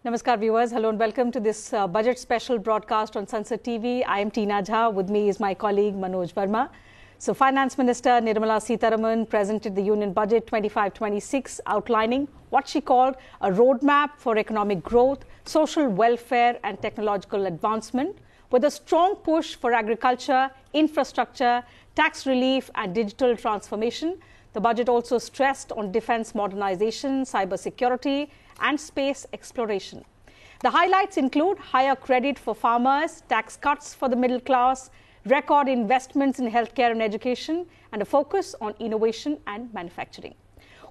Namaskar viewers, hello and welcome to this budget special broadcast on Sansad TV. I am Tina Jha. With me is my colleague Manoj Verma. So Finance Minister Nirmala Sitharaman presented the Union Budget 25-26 outlining what she called a roadmap for economic growth, social welfare and technological advancement with a strong push for agriculture, infrastructure, tax relief and digital transformation. The budget also stressed on defense modernization, cyber security and space exploration. The highlights include higher credit for farmers, tax cuts for the middle class, record investments in healthcare and education, and a focus on innovation and manufacturing.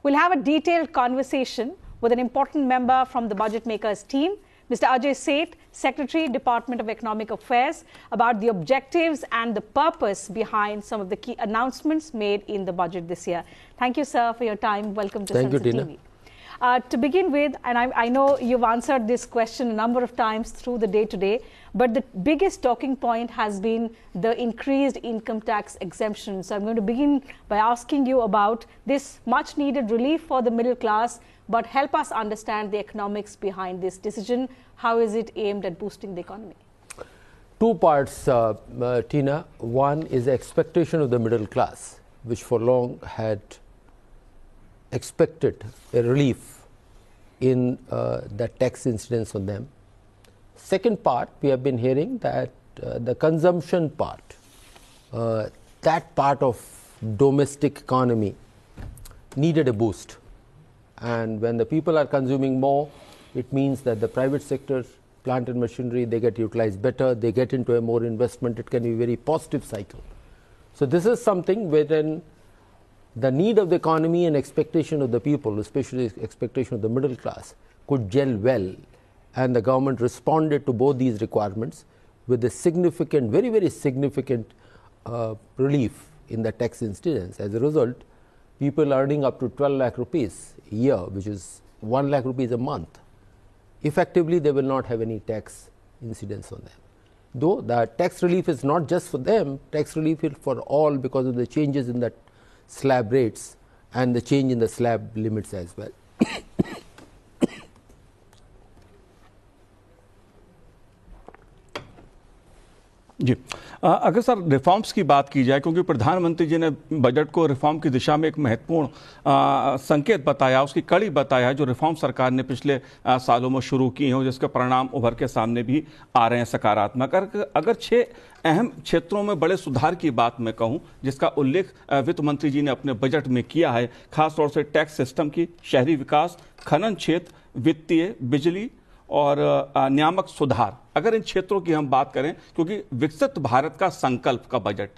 We'll have a detailed conversation with an important member from the budget makers team, Mr. Ajay Seth, Secretary, Department of Economic Affairs, about the objectives and the purpose behind some of the key announcements made in the budget this year. Thank you, sir, for your time. Welcome to Sansad TV. To begin with, and I know you've answered this question a number of times through the day today, but the biggest talking point has been the increased income tax exemption. So I'm going to begin by asking you about this much needed relief for the middle class, but help us understand the economics behind this decision. How is it aimed at boosting the economy? Two parts, Tina. One is the expectation of the middle class, which for long had expected a relief in the tax incidence on them. Second part, we have been hearing that the consumption part, that part of domestic economy needed a boost. And when the people are consuming more, it means that the private sector, plant and machinery, they get utilized better, they get into a more investment, it can be a very positive cycle. So this is something wherein the need of the economy and expectation of the people, especially expectation of the middle class, could gel well, and the government responded to both these requirements with a significant, very, very significant relief in the tax incidence. As a result, people earning up to 12 lakh rupees a year, which is 1 lakh rupees a month, effectively they will not have any tax incidence on them. Though the tax relief is not just for them, tax relief is for all because of the changes in the slab rates and the change in the slab limits as well. जी, अगर sir reforms की बात की जाए, क्योंकि प्रधानमंत्री जी ने budget को reform की दिशा में एक महत्वपूर्ण संकेत बताया, उसकी कड़ी बताया जो रिफॉर्म सरकार ने पिछले सालों में शुरू की हैं, जिसके परिणाम उभर के सामने भी आ रहे हैं सकारात्मक। अगर 6 अहम क्षेत्रों में बड़े सुधार की बात मैं कहूं, जिसका उल्लेख वित्त मंत्री जी ने अपने बजट में किया है, खासतौर से टैक्स सिस्टम की, शहरी विकास, खनन क्षेत्र, वित्तीय, बिजली और नियामक सुधार, अगर इन क्षेत्रों की हम बात करें, क्योंकि विकसित भारत का संकल्प का बजट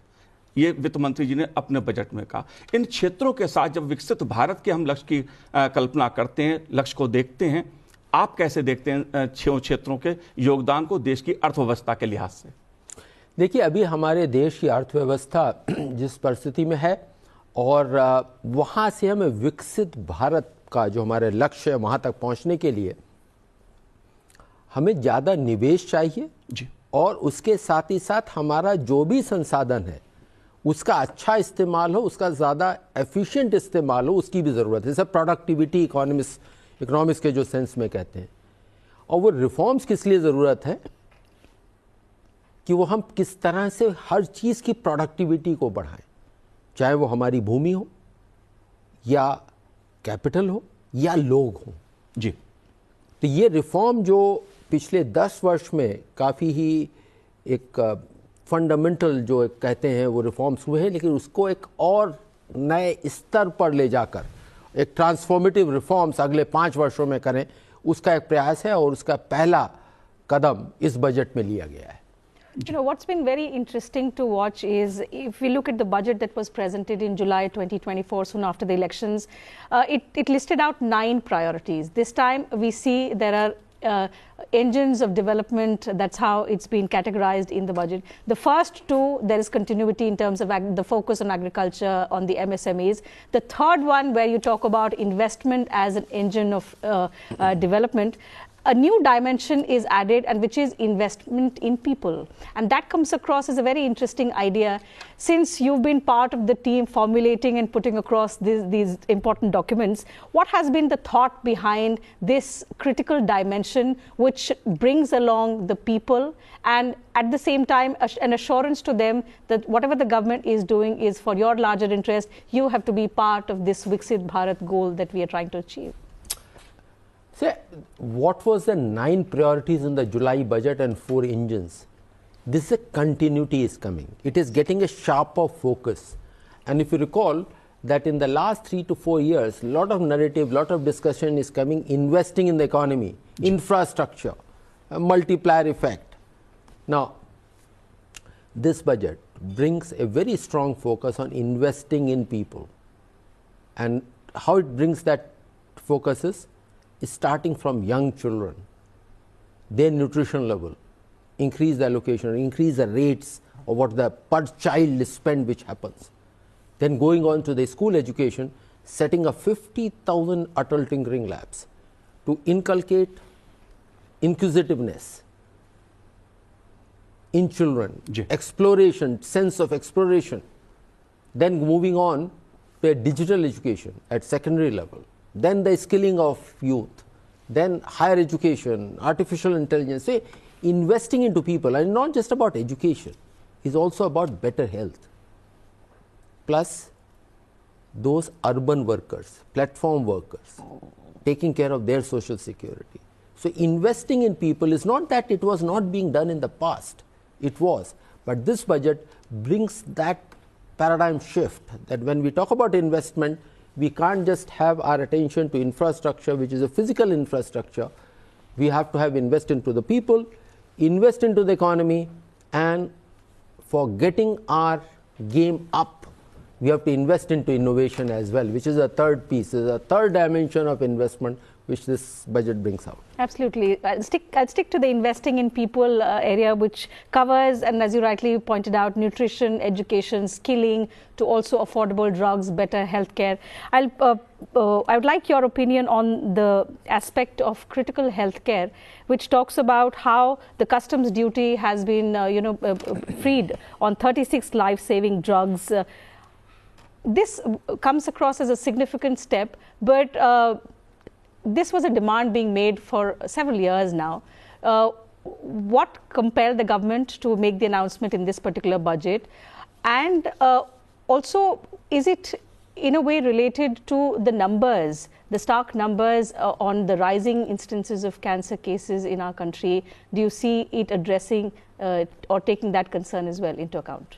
ये वित्त मंत्री जी ने अपने बजट में कहा, इन क्षेत्रों के साथ जब विकसित भारत के हम लक्ष्य की कल्पना करते हैं, लक्ष्य को देखते हैं, आप कैसे देखते हैं 6 क्षेत्रों के योगदान को देश की अर्थव्यवस्था के लिहाज से? देखिए, अभी हमारे देश की अर्थव्यवस्था जिस परिस्थिति में है और वहाँ से हमें विकसित भारत का जो हमारे लक्ष्य है वहाँ तक पहुँचने के लिए हमें ज़्यादा निवेश चाहिए जी, और उसके साथ ही साथ हमारा जो भी संसाधन है उसका अच्छा इस्तेमाल हो, उसका ज़्यादा एफिशिएंट इस्तेमाल हो, उसकी भी ज़रूरत है। जैसे प्रोडक्टिविटी इकोनॉमिक्स के जो सेंस में कहते हैं। और वो रिफॉर्म्स किस लिए ज़रूरत है कि वो हम किस तरह से हर चीज़ की प्रोडक्टिविटी को बढ़ाएं, चाहे वो हमारी भूमि हो या कैपिटल हो या लोग हों जी। तो ये रिफॉर्म जो पिछले 10 वर्ष में काफ़ी ही एक फंडामेंटल जो कहते हैं वो रिफॉर्म्स हुए हैं, लेकिन उसको एक और नए स्तर पर ले जाकर एक ट्रांसफॉर्मेटिव रिफॉर्म्स अगले 5 वर्षों में करें, उसका एक प्रयास है और उसका पहला कदम इस बजट में लिया गया है। You know, what's been very interesting to watch is if we look at the budget that was presented in July 2024, soon after the elections, it listed out 9 priorities. This time we see there are engines of development. That's how it's been categorized in the budget. The first 2, there is continuity in terms of the focus on agriculture, on the MSMEs. The third one, where you talk about investment as an engine of development, a new dimension is added, and which is investment in people. And that comes across as a very interesting idea. Since you've been part of the team formulating and putting across these important documents, what has been the thought behind this critical dimension which brings along the people and at the same time an assurance to them that whatever the government is doing is for your larger interest, you have to be part of this Viksit Bharat goal that we are trying to achieve? So, what was the 9 priorities in the July budget and 4 engines? This is a continuity is coming. It is getting a sharper focus. And if you recall that in the last 3 to 4 years, a lot of narrative, lot of discussion is coming, investing in the economy, infrastructure, a multiplier effect. Now, this budget brings a very strong focus on investing in people. And how it brings that focus is starting from young children, their nutrition level, increase the allocation, increase the rates of what the per child spend which happens. Then going on to the school education, setting up 50,000 Atal Tinkering Labs to inculcate inquisitiveness in children, exploration, sense of exploration. Then moving on to a digital education at secondary level. Then the skilling of youth, then higher education, artificial intelligence. So, investing into people, and not just about education, is also about better health. Plus, those urban workers, platform workers, taking care of their social security. So, investing in people is not that it was not being done in the past, it was. But this budget brings that paradigm shift, that when we talk about investment, we can't just have our attention to infrastructure, which is a physical infrastructure. We have to have invest into the people, invest into the economy, and for getting our game up, we have to invest into innovation as well, which is a third piece, is a third dimension of investment which this budget brings out. Absolutely. I'll stick to the investing in people area, which covers, and as you rightly pointed out, nutrition, education, skilling, to also affordable drugs, better healthcare. I would like your opinion on the aspect of critical healthcare, which talks about how the customs duty has been, freed on 36 life-saving drugs. This comes across as a significant step, but this was a demand being made for several years now. What compelled the government to make the announcement in this particular budget? And also, is it in a way related to the numbers, the stark numbers on the rising instances of cancer cases in our country? Do you see it addressing or taking that concern as well into account?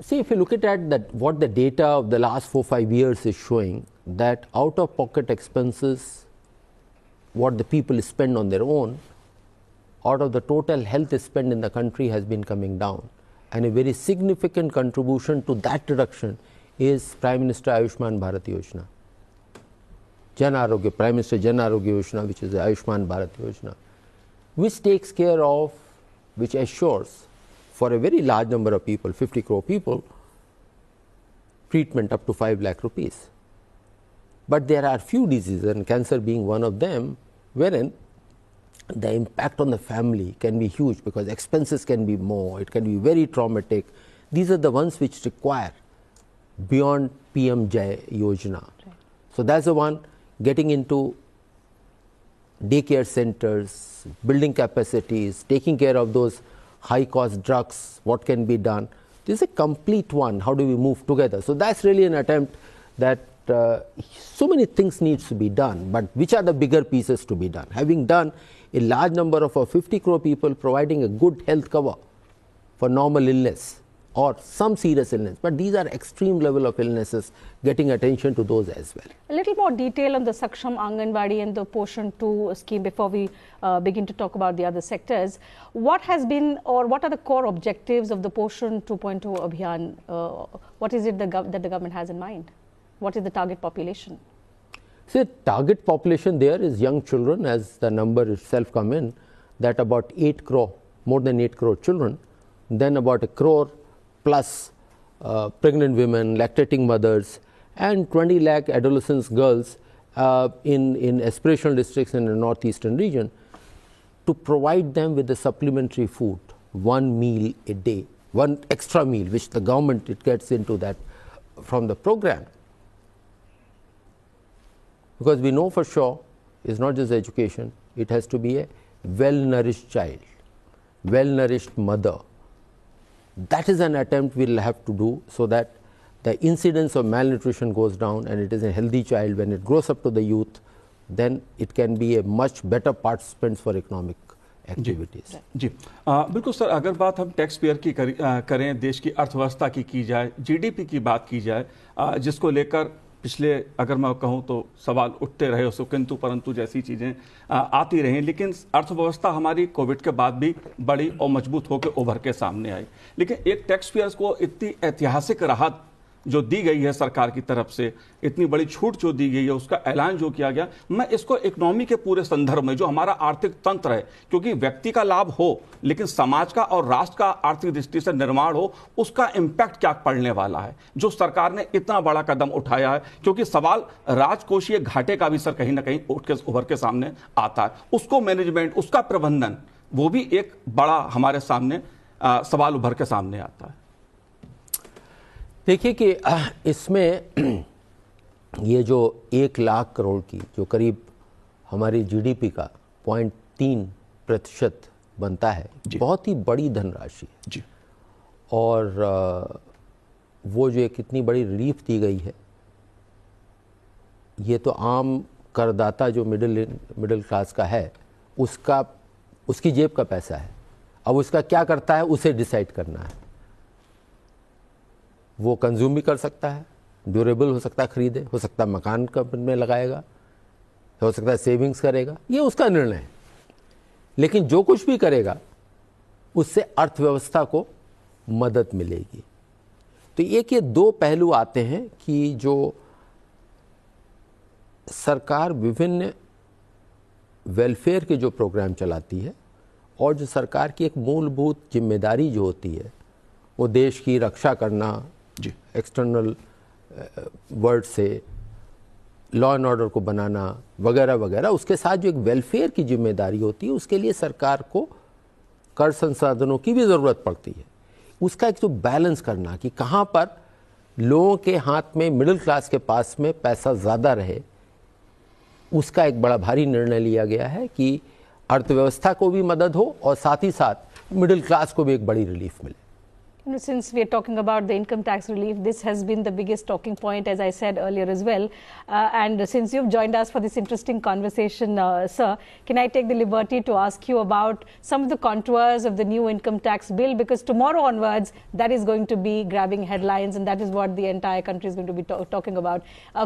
See, if you look at that, what the data of the last 4-5 years is showing, that out-of-pocket expenses, what the people spend on their own, out of the total health spend in the country has been coming down. And a very significant contribution to that reduction is Prime Minister Ayushman Bharat Yojana. Jan Arogya, Prime Minister Jan Arogya Yojana, which is the Ayushman Bharat Yojana, which takes care of, which assures for a very large number of people, 50 crore people, treatment up to 5 lakh rupees. But there are few diseases, and cancer being one of them, wherein the impact on the family can be huge because expenses can be more, it can be very traumatic. These are the ones which require beyond PM Jai Yojana. Right. So that's the one, getting into daycare centers, building capacities, taking care of those high cost drugs, what can be done. This is a complete one, how do we move together? So that's really an attempt that so many things needs to be done, but which are the bigger pieces to be done? Having done a large number of 50 crore people, providing a good health cover for normal illness or some serious illness, but these are extreme level of illnesses, getting attention to those as well. A little more detail on the Saksham Anganwadi and the Poshan 2 scheme before we begin to talk about the other sectors. What has been, or what are the core objectives of the Poshan 2.0 Abhiyan? What is it that the government has in mind? What is the target population? So, target population there is young children, as the number itself come in, that about 8 crore, more than 8 crore children, then about 1 crore plus pregnant women, lactating mothers, and 20 lakh adolescents, girls, in aspirational districts in the northeastern region, to provide them with the supplementary food, one meal a day, one extra meal, which the government, it gets into that from the program. Because we know for sure, it's not just education, it has to be a well-nourished child, well-nourished mother. That is an attempt we will have to do, so that the incidence of malnutrition goes down, and it is a healthy child. When it grows up to the youth, then it can be a much better participant for economic activities. जी बिल्कुल sir, अगर बात हम tax payer की करें, देश की अर्थव्यवस्था की जाए, जीडीपी की बात की जाए, जिसको लेकर पिछले अगर मैं कहूं तो सवाल उठते रहे, उसको किंतु परंतु जैसी चीजें आती रहीं, लेकिन अर्थव्यवस्था हमारी कोविड के बाद भी बड़ी और मजबूत होकर उभर के सामने आई। लेकिन एक टैक्स पेयर्स को इतनी ऐतिहासिक राहत जो दी गई है सरकार की तरफ से, इतनी बड़ी छूट जो दी गई है, उसका ऐलान जो किया गया, मैं इसको इकोनॉमी के पूरे संदर्भ में, जो हमारा आर्थिक तंत्र है, क्योंकि व्यक्ति का लाभ हो लेकिन समाज का और राष्ट्र का आर्थिक दृष्टि से निर्माण हो, उसका इंपैक्ट क्या पड़ने वाला है जो सरकार ने इतना बड़ा कदम उठाया है। क्योंकि सवाल राजकोषीय घाटे का भी सर कहीं ना कहीं उभर के सामने आता है, उसको मैनेजमेंट, उसका प्रबंधन, वो भी एक बड़ा हमारे सामने सवाल उभर के सामने आता है। देखिए कि इसमें ये जो 1 लाख करोड़ की, जो करीब हमारी जीडीपी का 0.3% बनता है, बहुत ही बड़ी धनराशि है जी। और वो जो एक इतनी बड़ी रिलीफ दी गई है, ये तो आम करदाता जो मिडिल क्लास का है, उसकी जेब का पैसा है। अब उसका क्या करता है, उसे डिसाइड करना है। वो कंज्यूम भी कर सकता है, ड्यूरेबल हो सकता है, खरीदे, हो सकता है मकान में लगाएगा, हो सकता है सेविंग्स करेगा, ये उसका निर्णय है। लेकिन जो कुछ भी करेगा उससे अर्थव्यवस्था को मदद मिलेगी। तो एक ये 2 पहलू आते हैं कि जो सरकार विभिन्न वेलफेयर के जो प्रोग्राम चलाती है, और जो सरकार की एक मूलभूत जिम्मेदारी जो होती है, वो देश की रक्षा करना जी, एक्सटर्नल वर्ड से लॉ एंड ऑर्डर को बनाना वगैरह वगैरह, उसके साथ जो एक वेलफेयर की जिम्मेदारी होती है, उसके लिए सरकार को कर संसाधनों की भी ज़रूरत पड़ती है। उसका एक जो बैलेंस करना कि कहाँ पर लोगों के हाथ में, मिडिल क्लास के पास में पैसा ज़्यादा रहे, उसका एक बड़ा भारी निर्णय लिया गया है कि अर्थव्यवस्था को भी मदद हो और साथ ही साथ मिडिल क्लास को भी एक बड़ी रिलीफ मिले। Since we are talking about the income tax relief, this has been the biggest talking point, as I said earlier as well. And since you've joined us for this interesting conversation, sir, can I take the liberty to ask you about some of the contours of the new income tax bill? Because tomorrow onwards, that is going to be grabbing headlines, and that is what the entire country is going to be talking about.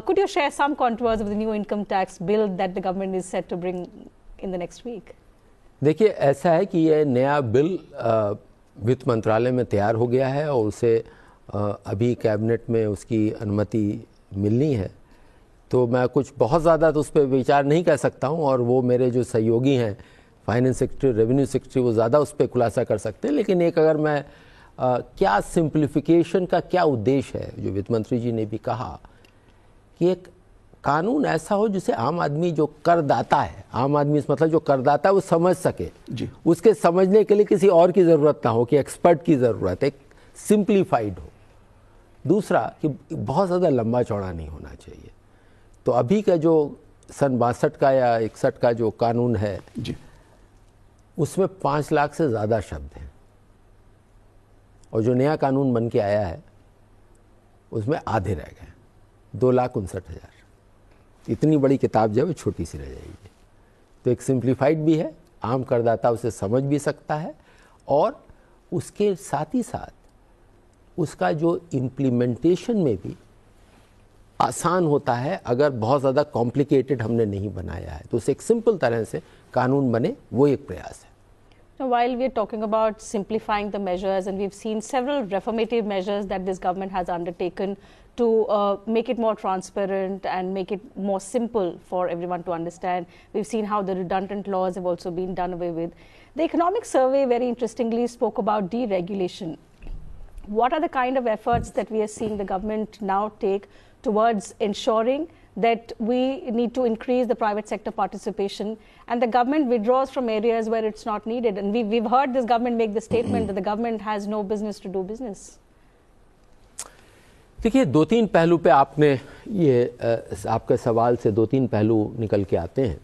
Could you share some contours of the new income tax bill that the government is set to bring in the next week? देखिए, ऐसा है कि ये नया bill वित्त मंत्रालय में तैयार हो गया है और उसे अभी कैबिनेट में उसकी अनुमति मिलनी है। तो मैं कुछ बहुत ज़्यादा तो उस पर विचार नहीं कर सकता हूँ, और वो मेरे जो सहयोगी हैं फाइनेंस सेक्रेटरी, रेवेन्यू सेक्रेटरी, वो ज़्यादा उस पर खुलासा कर सकते हैं। लेकिन एक अगर मैं क्या सिंप्लीफिकेशन का क्या उद्देश्य है, जो वित्त मंत्री जी ने भी कहा कि एक कानून ऐसा हो जिसे आम आदमी जो करदाता है, आम आदमी इस मतलब जो करदाता है वो समझ सके जी। उसके समझने के लिए किसी और की ज़रूरत ना हो, कि एक्सपर्ट की ज़रूरत है, एक सिंप्लीफाइड हो। दूसरा कि बहुत ज़्यादा लंबा चौड़ा नहीं होना चाहिए। तो अभी का जो सन 62 का या 61 का जो कानून है जी, उसमें 5 लाख से ज़्यादा शब्द हैं, और जो नया कानून बन के आया है उसमें आधे रह गए, 2,59,000। इतनी बड़ी किताब जो है वो छोटी सी रह जाएगी। तो एक सिंप्लीफाइड भी है, आम करदाता उसे समझ भी सकता है, और उसके साथ ही साथ उसका जो इम्प्लीमेंटेशन में भी आसान होता है। अगर बहुत ज़्यादा कॉम्प्लिकेटेड हमने नहीं बनाया है तो उसे एक सिंपल तरह से कानून बने, वो एक प्रयास है। Now, while we are talking about simplifying the measures, and we've seen several reformative measures that this government has undertaken to make it more transparent and make it more simple for everyone to understand. We've seen how the redundant laws have also been done away with. The economic survey very interestingly spoke about deregulation. What are the kind of efforts that we are seeing the government now take towards ensuring that we need to increase the private sector participation, and the government withdraws from areas where it's not needed. And we've heard this government make the statement that the government has no business to do business. देखिए, दो तीन पहलू पे आपने ये आपके सवाल से दो तीन पहलू निकल के आते हैं।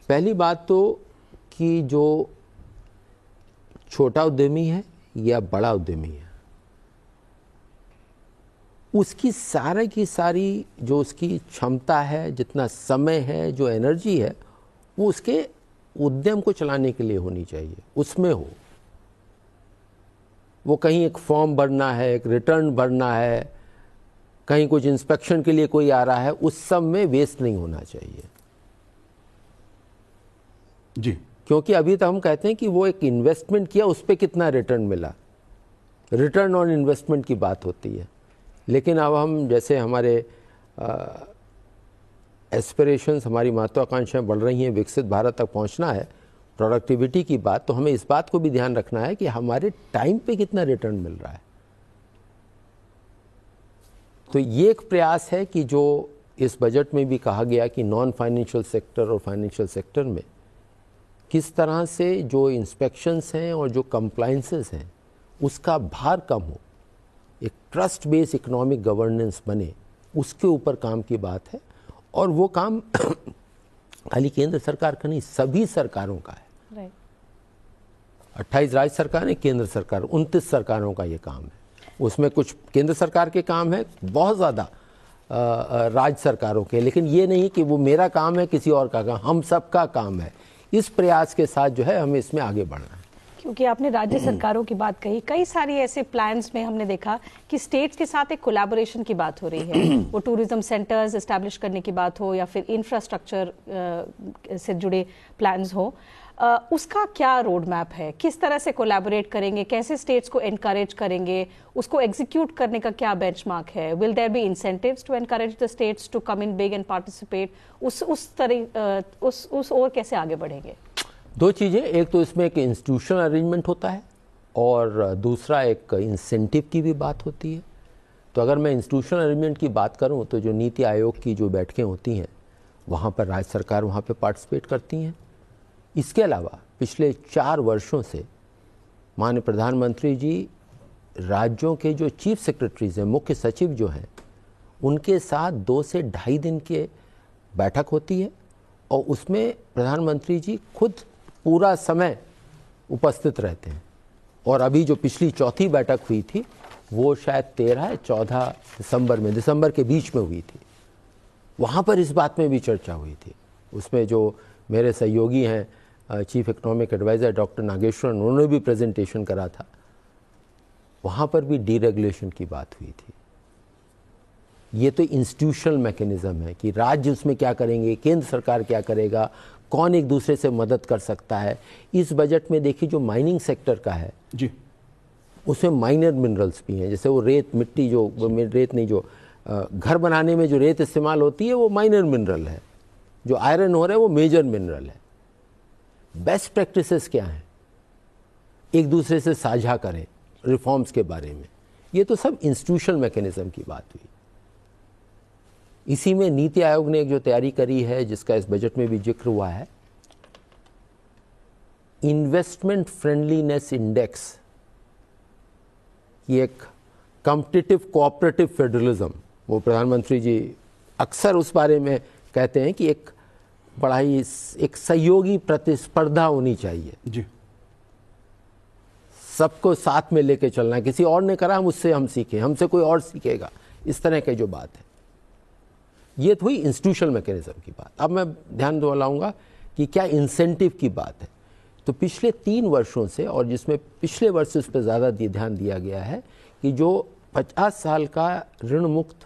पहली बात तो कि जो छोटा उद्यमी है या बड़ा उद्यमी है, उसकी सारे की सारी जो उसकी क्षमता है, जितना समय है, जो एनर्जी है, वो उसके उद्यम को चलाने के लिए होनी चाहिए, उसमें हो। वो कहीं एक फॉर्म भरना है, एक रिटर्न भरना है, कहीं कुछ इंस्पेक्शन के लिए कोई आ रहा है, उस सब में वेस्ट नहीं होना चाहिए जी। क्योंकि अभी तो हम कहते हैं कि वो एक इन्वेस्टमेंट किया, उस पर कितना रिटर्न मिला, रिटर्न ऑन इन्वेस्टमेंट की बात होती है। लेकिन अब हम जैसे हमारे एस्पिरेशंस, हमारी महत्वाकांक्षाएं बढ़ रही हैं, विकसित भारत तक पहुंचना है, प्रोडक्टिविटी की बात, तो हमें इस बात को भी ध्यान रखना है कि हमारे टाइम पे कितना रिटर्न मिल रहा है। तो ये एक प्रयास है कि जो इस बजट में भी कहा गया कि नॉन फाइनेंशियल सेक्टर और फाइनेंशियल सेक्टर में किस तरह से जो इंस्पेक्शंस हैं और जो कंप्लायंसेस हैं उसका भार कम हो, एक ट्रस्ट बेस्ड इकोनॉमिक गवर्नेंस बने, उसके ऊपर काम की बात है। और वो काम खाली केंद्र सरकार का नहीं, सभी सरकारों का है। 28 राज्य सरकारें, केंद्र सरकार, 29 सरकारों का ये काम है। उसमें कुछ केंद्र सरकार के काम है, बहुत ज़्यादा राज्य सरकारों के, लेकिन ये नहीं कि वो मेरा काम है, किसी और का काम, हम सबका काम है। इस प्रयास के साथ जो है हमें इसमें आगे बढ़ना है। क्योंकि आपने राज्य सरकारों की बात कही, कई सारी ऐसे प्लान्स में हमने देखा कि स्टेट्स के साथ एक कोलैबोरेशन की बात हो रही है। वो टूरिज्म सेंटर्स एस्टैब्लिश करने की बात हो या फिर इंफ्रास्ट्रक्चर से जुड़े प्लान्स हो, उसका क्या रोड मैप है? किस तरह से कोलैबोरेट करेंगे? कैसे स्टेट्स को एनकरेज करेंगे? उसको एग्जीक्यूट करने का क्या बेंचमार्क है? Will there be incentives to encourage the states to come in big and participate? उस ओर कैसे आगे बढ़ेंगे? दो चीज़ें, एक तो इसमें एक इंस्टीट्यूशनल अरेंजमेंट होता है और दूसरा एक इंसेंटिव की भी बात होती है। तो अगर मैं इंस्टीट्यूशनल अरेंजमेंट की बात करूं तो जो नीति आयोग की जो बैठकें होती हैं वहाँ पर राज्य सरकार वहाँ पर पार्टिसिपेट करती हैं। इसके अलावा पिछले 4 वर्षों से माननीय प्रधानमंत्री जी राज्यों के जो चीफ सेक्रेटरीज हैं, मुख्य सचिव जो हैं, उनके साथ 2 से ढाई दिन के बैठक होती है और उसमें प्रधानमंत्री जी खुद पूरा समय उपस्थित रहते हैं। और अभी जो पिछली चौथी बैठक हुई थी वो शायद 13-14 दिसंबर के बीच में हुई थी। वहाँ पर इस बात में भी चर्चा हुई थी। उसमें जो मेरे सहयोगी हैं, chief economic adviser doctor Nageswaran, उन्होंने भी प्रेजेंटेशन करा था। वहाँ पर भी डीरेगुलेशन की बात हुई थी। ये तो इंस्टीट्यूशनल मैकेनिज्म है कि राज्य उसमें क्या करेंगे, केंद्र सरकार क्या करेगा, कौन एक दूसरे से मदद कर सकता है। इस बजट में देखिए जो माइनिंग सेक्टर का है जी, उसमें माइनर मिनरल्स भी हैं, जैसे वो रेत, मिट्टी, जो रेत नहीं, जो घर बनाने में जो रेत इस्तेमाल होती है वो माइनर मिनरल है, जो आयरन हो रहा है वो मेजर मिनरल है। बेस्ट प्रैक्टिसेस क्या हैं, एक दूसरे से साझा करें रिफॉर्म्स के बारे में। ये तो सब इंस्टीट्यूशनल मैकेनिज्म की बात हुई। इसी में नीति आयोग ने एक जो तैयारी करी है, जिसका इस बजट में भी जिक्र हुआ है, इन्वेस्टमेंट फ्रेंडलीनेस इंडेक्स, ये एक कॉम्पिटिटिव कोऑपरेटिव फेडरलिज्म, वो प्रधानमंत्री जी अक्सर उस बारे में कहते हैं कि एक बड़ा ही एक सहयोगी प्रतिस्पर्धा होनी चाहिए जी, सबको साथ में लेके चलना है। किसी और ने करा, हम उससे हम सीखें, हमसे कोई और सीखेगा, इस तरह की जो बात है। ये तो हुई इंस्टीट्यूशनल मैकेनिज्म की बात। अब मैं ध्यान दिलाऊंगा कि क्या इंसेंटिव की बात है। तो पिछले 3 वर्षों से, और जिसमें पिछले वर्ष उस पर ज़्यादा ध्यान दिया गया है, कि जो 50 साल का ऋण मुक्त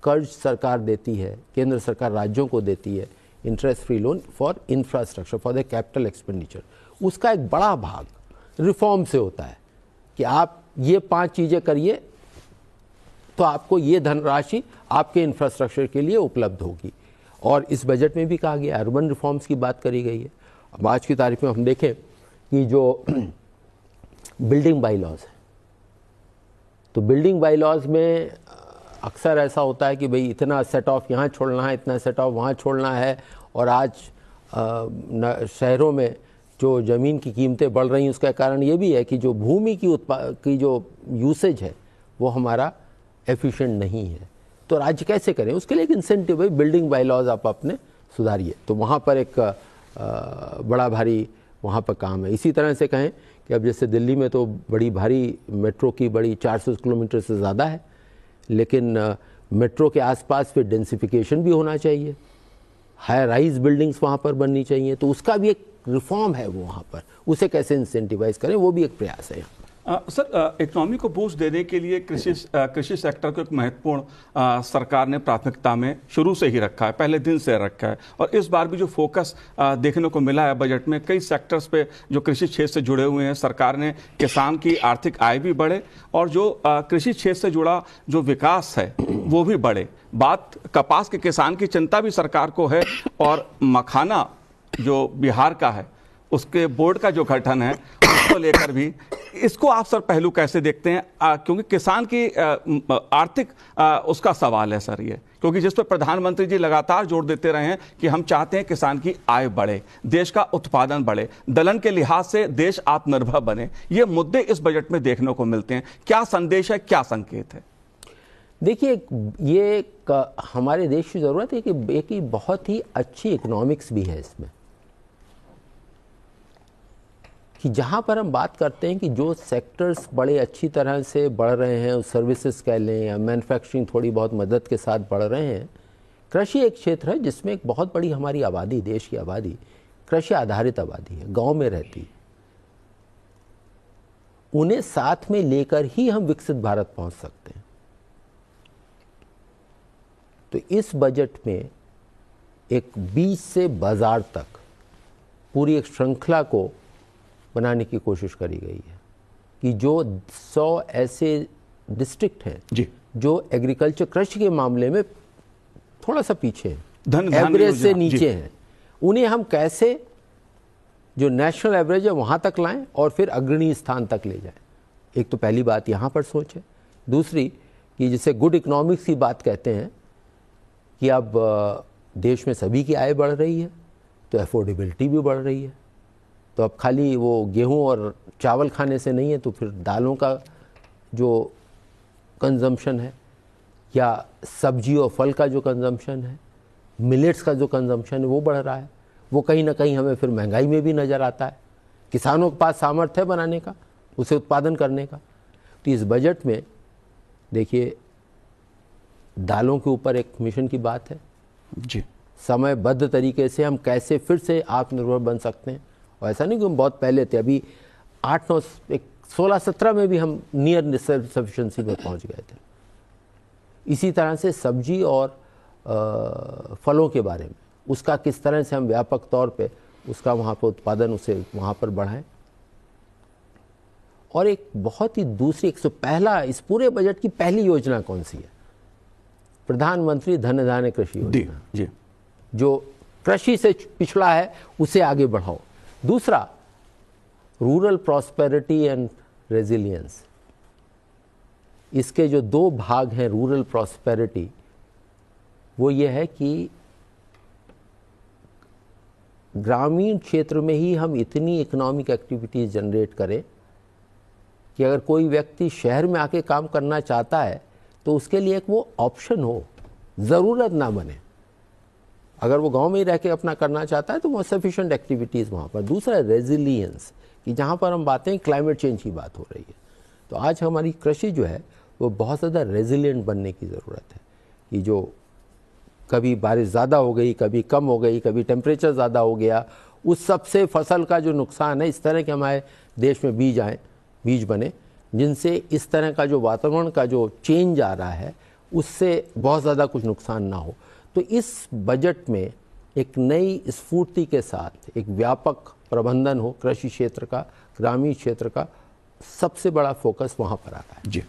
कर्ज सरकार देती है, केंद्र सरकार राज्यों को देती है, interest free loan for infrastructure, for the capital expenditure, उसका एक बड़ा भाग रिफॉर्म से होता है कि आप ये 5 चीज़ें करिए तो आपको ये धनराशि आपके इंफ्रास्ट्रक्चर के लिए उपलब्ध होगी। और इस बजट में भी कहा गया, अर्बन रिफॉर्म्स की बात करी गई है। अब आज की तारीख में हम देखें कि जो बिल्डिंग बाई लॉज है, तो बिल्डिंग बाई लॉज में अक्सर ऐसा होता है कि भाई इतना सेट ऑफ यहाँ छोड़ना है, इतना सेट ऑफ वहाँ छोड़ना है, और आज शहरों में जो ज़मीन की कीमतें बढ़ रही हैं उसका कारण ये भी है कि जो भूमि की जो यूसेज है वो हमारा एफिशिएंट नहीं है। तो राज्य कैसे करें, उसके लिए एक इंसेंटिव है, बिल्डिंग बाय लॉज आप अपने सुधारिए। तो वहाँ पर एक बड़ा भारी वहाँ पर काम है। इसी तरह से कहें कि अब जैसे दिल्ली में तो बड़ी भारी मेट्रो की बड़ी 400 किलोमीटर से ज़्यादा है, लेकिन मेट्रो के आसपास फिर डेंसिफिकेशन भी होना चाहिए, हाई राइज बिल्डिंग्स वहाँ पर बननी चाहिए। तो उसका भी एक रिफॉर्म है वो वहाँ पर, उसे कैसे इंसेंटिवाइज करें वो भी एक प्रयास है। सर, इकोनॉमी को बूस्ट देने के लिए कृषि सेक्टर को एक महत्वपूर्ण सरकार ने प्राथमिकता में शुरू से ही रखा है, पहले दिन से रखा है। और इस बार भी जो फोकस देखने को मिला है बजट में, कई सेक्टर्स पे जो कृषि क्षेत्र से जुड़े हुए हैं, सरकार ने किसान की आर्थिक आय भी बढ़े और जो कृषि क्षेत्र से जुड़ा जो विकास है वो भी बढ़े। बात कपास के किसान की चिंता भी सरकार को है, और मखाना जो बिहार का है उसके बोर्ड का जो गठन है उसको लेकर भी, इसको आप सर पहलू कैसे देखते हैं? क्योंकि किसान की आर्थिक उसका सवाल है सर ये, क्योंकि जिस पर प्रधानमंत्री जी लगातार जोर देते रहे हैं कि हम चाहते हैं किसान की आय बढ़े, देश का उत्पादन बढ़े, दलहन के लिहाज से देश आत्मनिर्भर बने। ये मुद्दे इस बजट में देखने को मिलते हैं। क्या संदेश है, क्या संकेत है? देखिए, ये हमारे देश की ज़रूरत है कि एक बहुत ही अच्छी इकोनॉमिक्स भी है इसमें, कि जहाँ पर हम बात करते हैं कि जो सेक्टर्स बड़े अच्छी तरह से बढ़ रहे हैं, सर्विसेज कह लें या मैन्युफैक्चरिंग थोड़ी बहुत मदद के साथ बढ़ रहे हैं। कृषि एक क्षेत्र है जिसमें एक बहुत बड़ी हमारी आबादी, देश की आबादी कृषि आधारित आबादी है, गांव में रहती है। उन्हें साथ में लेकर ही हम विकसित भारत पहुंच सकते हैं। तो इस बजट में एक बीज से बाजार तक पूरी एक श्रृंखला को बनाने की कोशिश करी गई है कि जो 100 ऐसे डिस्ट्रिक्ट हैं जी, जो एग्रीकल्चर कृषि के मामले में थोड़ा सा पीछे हैं, एवरेज से नीचे हैं, उन्हें हम कैसे जो नेशनल एवरेज है वहाँ तक लाएं और फिर अग्रणी स्थान तक ले जाएं। एक तो पहली बात यहाँ पर सोच है। दूसरी कि जिसे गुड इकोनॉमिक्स की बात कहते हैं कि अब देश में सभी की आय बढ़ रही है तो अफोर्डेबिलिटी भी बढ़ रही है। तो अब खाली वो गेहूं और चावल खाने से नहीं है, तो फिर दालों का जो कंजम्पशन है या सब्जी और फल का जो कंजम्पशन है, मिलेट्स का जो कंजम्पशन है वो बढ़ रहा है। वो कहीं ना कहीं हमें फिर महंगाई में भी नज़र आता है। किसानों के पास सामर्थ्य है बनाने का, उसे उत्पादन करने का। तो इस बजट में देखिए दालों के ऊपर एक मिशन की बात है जी, समयबद्ध तरीके से हम कैसे फिर से आत्मनिर्भर बन सकते हैं। और ऐसा नहीं कि हम बहुत पहले थे, अभी 16-17 में भी हम नियर सेल्फ सफिशिएंसी में पहुंच गए थे। इसी तरह से सब्जी और फलों के बारे में, उसका किस तरह से हम व्यापक तौर पे उसका वहाँ पर उत्पादन, उसे वहाँ पर बढ़ाएं। और एक बहुत ही दूसरी इस पूरे बजट की पहली योजना कौन सी है? प्रधानमंत्री धन धान्य कृषि योजना जी, जो कृषि से पिछड़ा है उसे आगे बढ़ाओ। दूसरा, रूरल प्रॉस्पेरिटी एंड रेजिलियंस। इसके जो 2 भाग हैं रूरल प्रॉस्पेरिटी, वो ये है कि ग्रामीण क्षेत्र में ही हम इतनी इकोनॉमिक एक्टिविटीज जनरेट करें कि अगर कोई व्यक्ति शहर में आके काम करना चाहता है तो उसके लिए एक वो ऑप्शन हो, ज़रूरत ना बने। अगर वो गांव में ही रह के अपना करना चाहता है तो वो सफिशिएंट एक्टिविटीज़ वहाँ पर। दूसरा, रेजिलियंस, कि जहाँ पर हम बातें क्लाइमेट चेंज की बात हो रही है, तो आज हमारी कृषि जो है वो बहुत ज़्यादा रेजिलियंट बनने की ज़रूरत है। कि जो कभी बारिश ज़्यादा हो गई, कभी कम हो गई, कभी टेम्परेचर ज़्यादा हो गया, उस सब से फसल का जो नुकसान है, इस तरह के हमारे देश में बीज बने जिनसे इस तरह का जो वातावरण का जो चेंज आ रहा है उससे बहुत ज़्यादा कुछ नुकसान ना हो। तो इस बजट में एक नई स्फूर्ति के साथ एक व्यापक प्रबंधन हो कृषि क्षेत्र का, ग्रामीण क्षेत्र का, सबसे बड़ा फोकस वहाँ पर आ रहा है जी।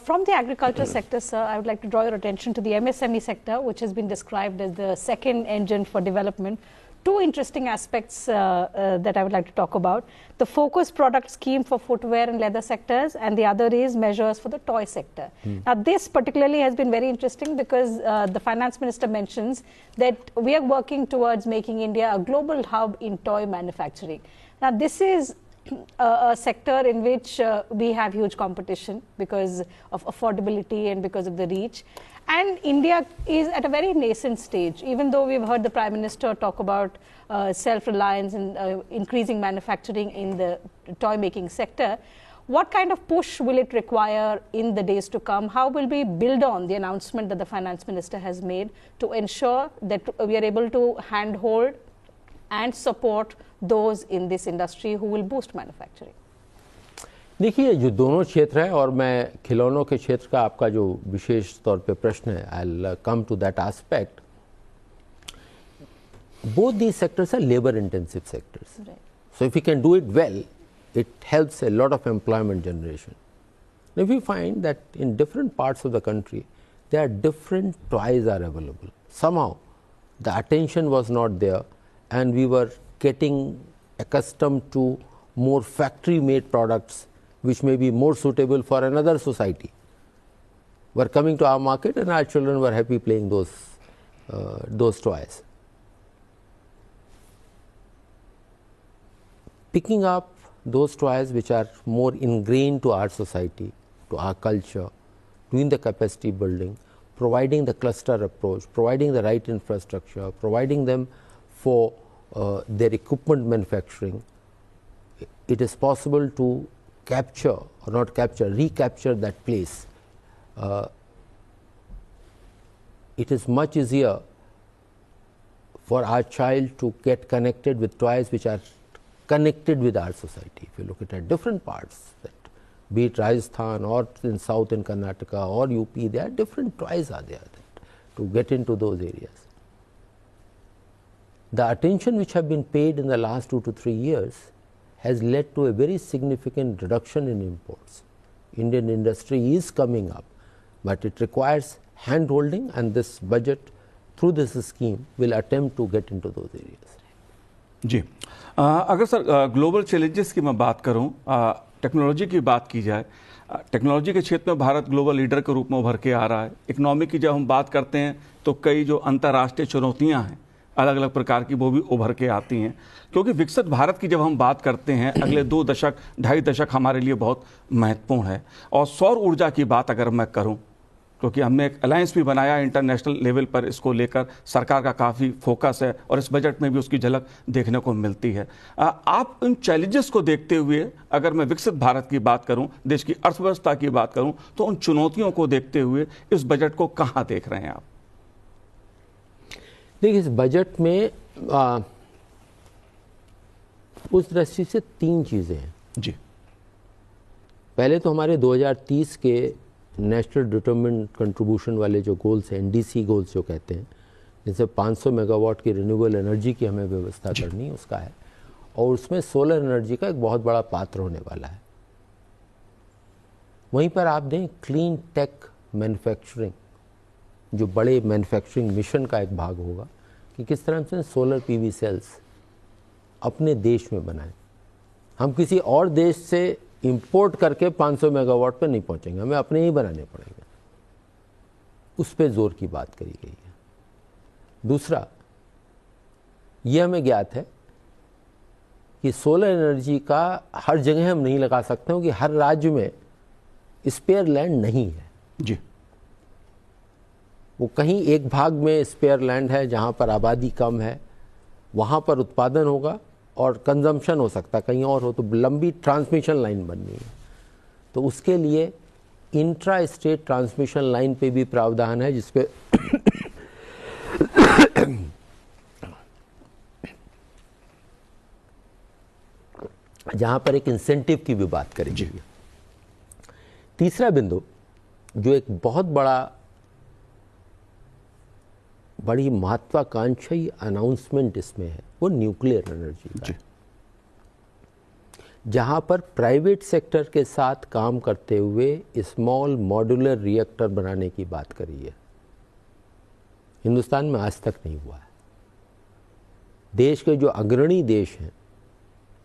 From the agriculture sector, sir, I would like to draw your attention to the MSME sector, which has been described as the second engine for development. two interesting aspects that I would like to talk about. The focus product scheme for footwear and leather sectors, and the other is measures for the toy sector. Now, this particularly has been very interesting because the finance minister mentions that we are working towards making India a global hub in toy manufacturing. Now, this is a sector in which we have huge competition because of affordability and because of the reach. And India is at a very nascent stage, even though we've heard the Prime Minister talk about self-reliance and increasing manufacturing in the toy-making sector. What kind of push will it require in the days to come? How will we build on the announcement that the Finance Minister has made to ensure that we are able to handhold and support those in this industry who will boost manufacturing? देखिए, जो दोनों क्षेत्र हैं, और मैं खिलौनों के क्षेत्र का आपका जो विशेष तौर पे प्रश्न है, I'll come to that aspect. Both these sectors are labor intensive sectors. Right. So if we can do it well, it helps a lot of employment generation. If we find that in different parts of the country, there are different toys are available. Somehow the attention was not there, and we were getting accustomed to more factory made products which may be more suitable for another society, were coming to our market, and our children were happy playing those toys. Picking up those toys which are more ingrained to our society, to our culture, doing the capacity building, providing the cluster approach, providing the right infrastructure, providing them for their equipment manufacturing, it is possible to capture, or not capture, recapture that place. It is much easier for our child to get connected with toys which are connected with our society. If you look at different parts, that be it Rajasthan or in South in Karnataka or UP, there are different toys are there to get into those areas. The attention which have been paid in the last 2 to 3 years has led to a very significant reduction in imports. Indian industry is coming up, but it requires hand holding, and this budget through this scheme will attempt to get into those areas. जी, अगर sir global challenges की मैं बात करूं, technology की बात की जाए, technology के क्षेत्र में भारत ग्लोबल लीडर के रूप में उभर के आ रहा है। इकोनॉमी की जब हम बात करते हैं तो कई जो अंतर्राष्ट्रीय चुनौतियां हैं अलग अलग प्रकार की, वो भी उभर के आती हैं, क्योंकि विकसित भारत की जब हम बात करते हैं, अगले 2 दशक 2.5 दशक हमारे लिए बहुत महत्वपूर्ण है। और सौर ऊर्जा की बात अगर मैं करूं, क्योंकि हमने एक अलायंस भी बनाया इंटरनेशनल लेवल पर, इसको लेकर सरकार का काफ़ी फोकस है और इस बजट में भी उसकी झलक देखने को मिलती है। आप इन चैलेंजेस को देखते हुए, अगर मैं विकसित भारत की बात करूं, देश की अर्थव्यवस्था की बात करूं, तो उन चुनौतियों को देखते हुए इस बजट को कहाँ देख रहे हैं आप? देखिए, इस बजट में उस दृष्टि से 3 चीज़ें हैं जी। पहले तो हमारे 2030 के नेशनल डिटरमिन्ड कंट्रीब्यूशन वाले जो गोल्स हैं, NDC गोल्स जो कहते हैं, जिनसे 500 मेगावाट की रिन्यूएबल एनर्जी की हमें व्यवस्था करनी है, उसका है, और उसमें सोलर एनर्जी का एक बहुत बड़ा पात्र होने वाला है। वहीं पर आप दें क्लीन टेक मैन्युफैक्चरिंग, जो बड़े मैन्युफैक्चरिंग मिशन का एक भाग होगा कि किस तरह से सोलर PV सेल्स अपने देश में बनाएं। हम किसी और देश से इंपोर्ट करके 500 मेगावाट पर नहीं पहुंचेंगे, हमें अपने ही बनाने पड़ेंगे। उस पर जोर की बात करी गई है। दूसरा, ये हमें ज्ञात है कि सोलर एनर्जी का हर जगह हम नहीं लगा सकते, क्योंकि हर राज्य में स्पेयर लैंड नहीं है जी। वो कहीं एक भाग में स्पेयर लैंड है जहाँ पर आबादी कम है, वहाँ पर उत्पादन होगा और कंजम्पशन हो सकता है, कहीं और हो तो लंबी ट्रांसमिशन लाइन बननी है। तो उसके लिए इंट्रा स्टेट ट्रांसमिशन लाइन पे भी प्रावधान है, जिसपे जहाँ पर एक इंसेंटिव की भी बात करेंगे। तीसरा बिंदु जो एक बहुत बड़ी महत्वाकांक्षी अनाउंसमेंट इसमें है, वो न्यूक्लियर एनर्जी का है, जहां पर प्राइवेट सेक्टर के साथ काम करते हुए स्मॉल मॉड्यूलर रिएक्टर बनाने की बात करी है। हिंदुस्तान में आज तक नहीं हुआ है। देश के जो अग्रणी देश हैं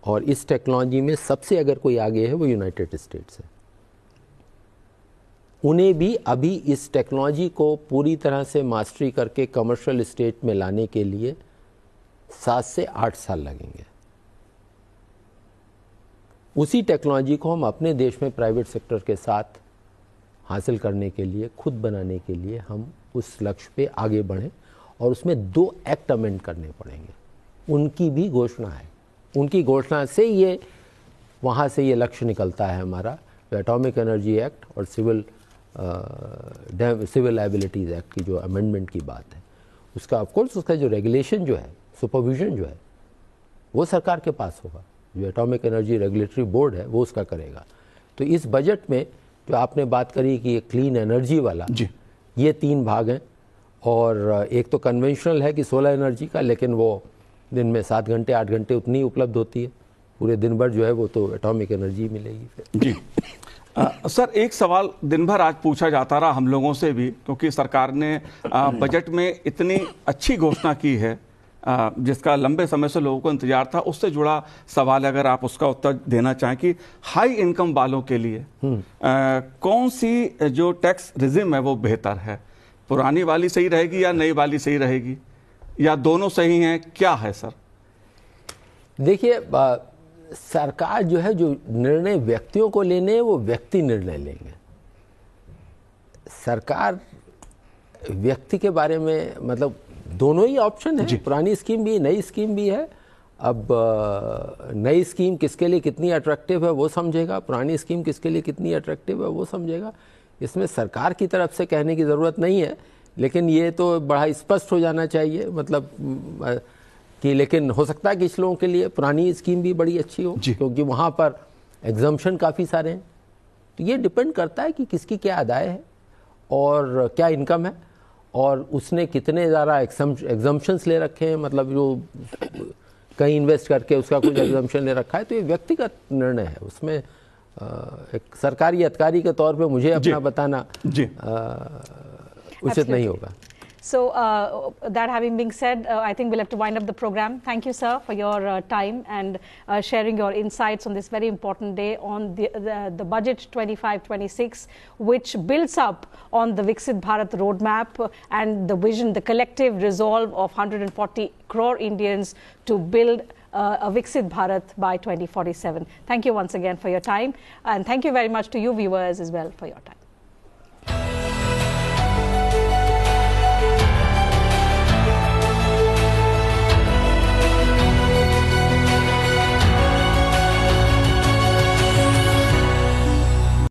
और इस टेक्नोलॉजी में सबसे अगर कोई आगे है वो यूनाइटेड स्टेट्स है। उन्हें भी अभी इस टेक्नोलॉजी को पूरी तरह से मास्टरी करके कमर्शियल स्टेट में लाने के लिए 7 से 8 साल लगेंगे। उसी टेक्नोलॉजी को हम अपने देश में प्राइवेट सेक्टर के साथ हासिल करने के लिए, खुद बनाने के लिए हम उस लक्ष्य पे आगे बढ़ें और उसमें 2 एक्ट अमेंड करने पड़ेंगे। उनकी भी घोषणा है। उनकी घोषणा से ये वहाँ से ये लक्ष्य निकलता है हमारा, एटॉमिक एनर्जी एक्ट और सिविल लायबिलिटीज़ एक्ट की जो अमेंडमेंट की बात है, उसका ऑफकोर्स उसका जो रेगुलेशन जो है, सुपरविजन जो है, वो सरकार के पास होगा। जो एटॉमिक एनर्जी रेगुलेटरी बोर्ड है वो उसका करेगा। तो इस बजट में जो आपने बात करी कि ये क्लीन एनर्जी वाला, ये 3 भाग हैं। और एक तो कन्वेंशनल है कि सोलर एनर्जी का, लेकिन वो दिन में 7 घंटे 8 घंटे उतनी उपलब्ध होती है, पूरे दिन भर जो है वो तो एटॉमिक एनर्जी मिलेगी फिर। जी सर, एक सवाल दिन भर आज पूछा जाता रहा हम लोगों से भी, क्योंकि सरकार ने बजट में इतनी अच्छी घोषणा की है जिसका लंबे समय से लोगों को इंतजार था। उससे जुड़ा सवाल अगर आप उसका उत्तर देना चाहें कि हाई इनकम वालों के लिए कौन सी जो टैक्स रिजिम है वो बेहतर है, पुरानी वाली सही रहेगी या नई वाली सही रहेगी, या दोनों सही हैं, क्या है सर? देखिए, सरकार जो है, जो निर्णय व्यक्तियों को लेने हैं वो व्यक्ति निर्णय लेंगे। सरकार व्यक्ति के बारे में, मतलब दोनों ही ऑप्शन है, पुरानी स्कीम भी, नई स्कीम भी है। अब नई स्कीम किसके लिए कितनी अट्रैक्टिव है वो समझेगा, पुरानी स्कीम किसके लिए कितनी अट्रैक्टिव है वो समझेगा। इसमें सरकार की तरफ से कहने की ज़रूरत नहीं है, लेकिन ये तो बड़ा स्पष्ट हो जाना चाहिए, मतलब कि लेकिन हो सकता है कि इस लोगों के लिए पुरानी स्कीम भी बड़ी अच्छी हो, क्योंकि वहाँ पर एग्जम्पशन काफ़ी सारे हैं। तो ये डिपेंड करता है कि किसकी क्या आदाय है और क्या इनकम है, और उसने कितने ज़्यादा एग्जम्पशंस ले रखे हैं, मतलब जो कहीं इन्वेस्ट करके उसका कुछ एग्जम्पशन ले रखा है। तो ये व्यक्तिगत निर्णय है, उसमें एक सरकारी अधिकारी के तौर पे मुझे अपना बताना उचित नहीं होगा। So that having been said, I think we'll have to wind up the program. Thank you, sir, for your time and sharing your insights on this very important day on the budget 25-26, which builds up on the Viksit Bharat roadmap and the vision, the collective resolve of 140 crore Indians to build a Viksit Bharat by 2047. Thank you once again for your time, and thank you very much to you viewers as well for your time.